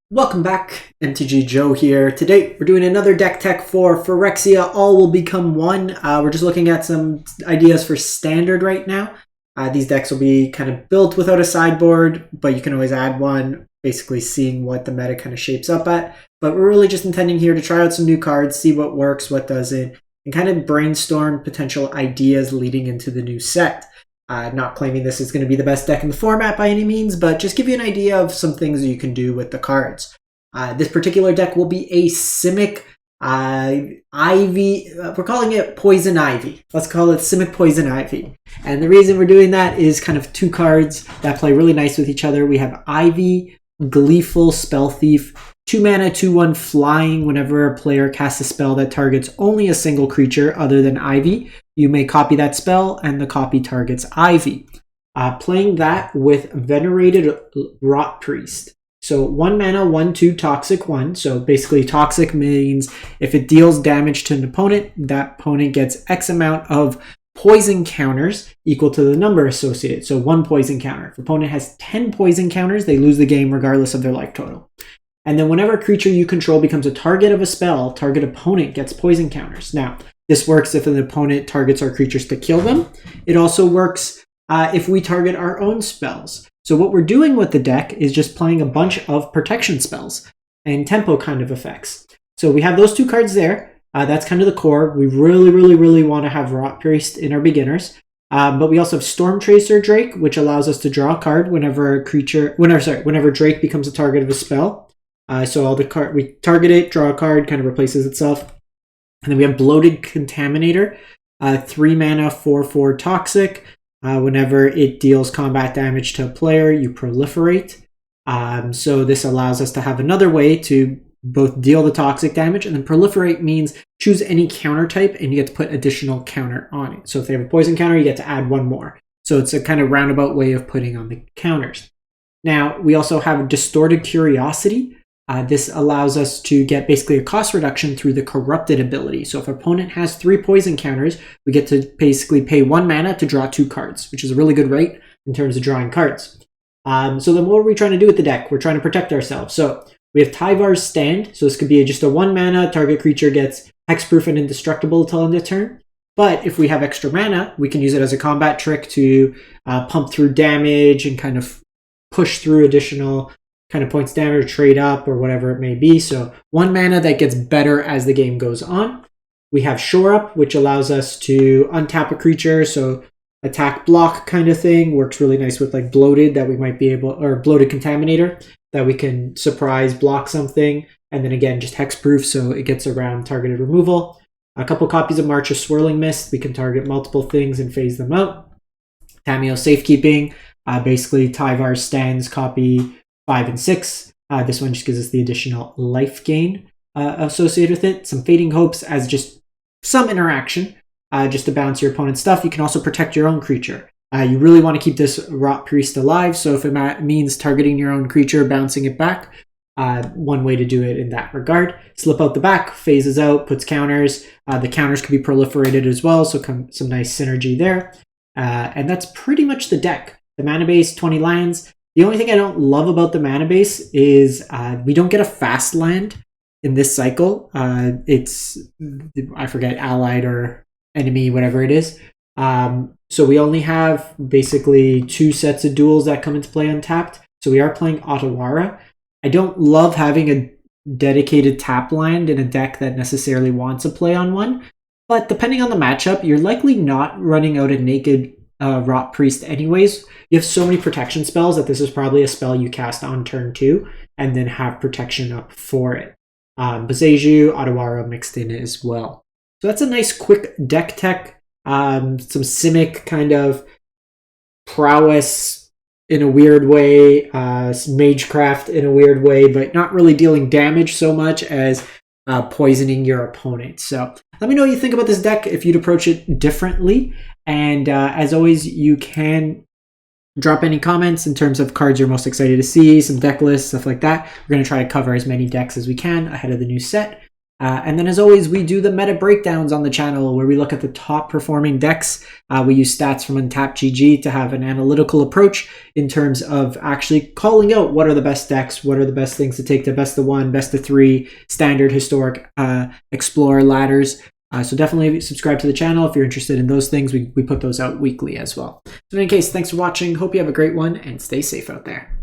Welcome back, MTG Joe here. Today we're doing another deck tech for Phyrexia, All Will Become One. We're just looking at some ideas for standard right now. These decks will be kind of built without a sideboard, but you can always add one, basically seeing what the meta kind of shapes up at. But we're really just intending here to try out some new cards, see what works, what doesn't, and kind of brainstorm potential ideas leading into the new set. Not claiming this is going to be the best deck in the format by any means, but just give you an idea of some things you can do with the cards. This particular deck will be a Simic Ivy. We're calling it Poison Ivy. Let's call it Simic Poison Ivy. And the reason we're doing that is kind of two cards that play really nice with each other. We have Ivy, Gleeful, Spellthief, 2 mana, 2/1 flying. Whenever a player casts a spell that targets only a single creature other than Ivy, you may copy that spell and the copy targets Ivy. Playing that with Venerated Rotpriest. So 1 mana, 1/2 toxic 1. So basically toxic means if it deals damage to an opponent, that opponent gets X amount of poison counters equal to the number associated. So 1 poison counter. If opponent has 10 poison counters, they lose the game regardless of their life total. And then whenever a creature you control becomes a target of a spell, target opponent gets poison counters. Now, this works if an opponent targets our creatures to kill them. It also works if we target our own spells. So what we're doing with the deck is just playing a bunch of protection spells and tempo kind of effects. So we have those two cards there. That's kind of the core. We really want to have Rotpriest in our beginners. But we also have Storm Tracer Drake, which allows us to draw a card whenever Drake becomes a target of a spell. So all the card we target it, draw a card, kind of replaces itself. And then we have Bloated Contaminator, 3 mana, 4/4 toxic. Whenever it deals combat damage to a player, you proliferate. So this allows us to have another way to both deal the toxic damage, and then proliferate means choose any counter type and you get to put additional counter on it. So if they have a poison counter, you get to add 1 more. So it's a kind of roundabout way of putting on the counters. Now, we also have Distorted Curiosity. This allows us to get basically a cost reduction through the Corrupted ability. So if an opponent has 3 poison counters, we get to basically pay 1 mana to draw 2 cards, which is a really good rate in terms of drawing cards. So then what are we trying to do with the deck? We're trying to protect ourselves. So we have Tyvar's Stand. So this could be just a 1 mana, target creature gets hexproof and indestructible until end of turn. But if we have extra mana, we can use it as a combat trick to pump through damage and kind of push through additional kind of points damage, or trade up, or whatever it may be. So 1 mana that gets better as the game goes on. We have Shore Up, which allows us to untap a creature, so attack block kind of thing. Works really nice with like Bloated that we might be able, or Bloated Contaminator, that we can surprise block something. And then again, just hexproof, so it gets around targeted removal. A couple copies of March of Swirling Mist. We can target multiple things and phase them out. Tamiyo Safekeeping. Basically, Tyvar Stands copy 5 and 6. This one just gives us the additional life gain associated with it. Some Fading Hopes as just some interaction, just to bounce your opponent's stuff. You can also protect your own creature. You really want to keep this Rotpriest alive, so if it means targeting your own creature, bouncing it back, one way to do it in that regard. Slip Out the Back, phases out, puts counters. The counters can be proliferated as well, so some nice synergy there. And that's pretty much the deck. The mana base, 20 lands. The only thing I don't love about the mana base is we don't get a fast land in this cycle. It's, I forget, allied or enemy, whatever it is. So we only have basically 2 sets of duels that come into play untapped. So we are playing Otawara. I don't love having a dedicated tap land in a deck that necessarily wants a play on one. But depending on the matchup, you're likely not running out a naked Rotpriest anyways. You have so many protection spells that this is probably a spell you cast on turn 2 and then have protection up for it. Boseiju, Otawara mixed in as well. So that's a nice quick deck tech. Some Simic kind of prowess in a weird way, Magecraft in a weird way, but not really dealing damage so much as poisoning your opponent. So let me know what you think about this deck, if you'd approach it differently. And as always, you can drop any comments in terms of cards you're most excited to see, some deck lists, stuff like that. We're going to try to cover as many decks as we can ahead of the new set. And then as always, we do the meta breakdowns on the channel where we look at the top performing decks. We use stats from Untapped GG to have an analytical approach in terms of actually calling out what are the best decks, what are the best things to take to best of 1, best of 3, standard, historic, explorer, ladders. So definitely subscribe to the channel if you're interested in those things. We put those out weekly as well. So in any case, thanks for watching. Hope you have a great one and stay safe out there.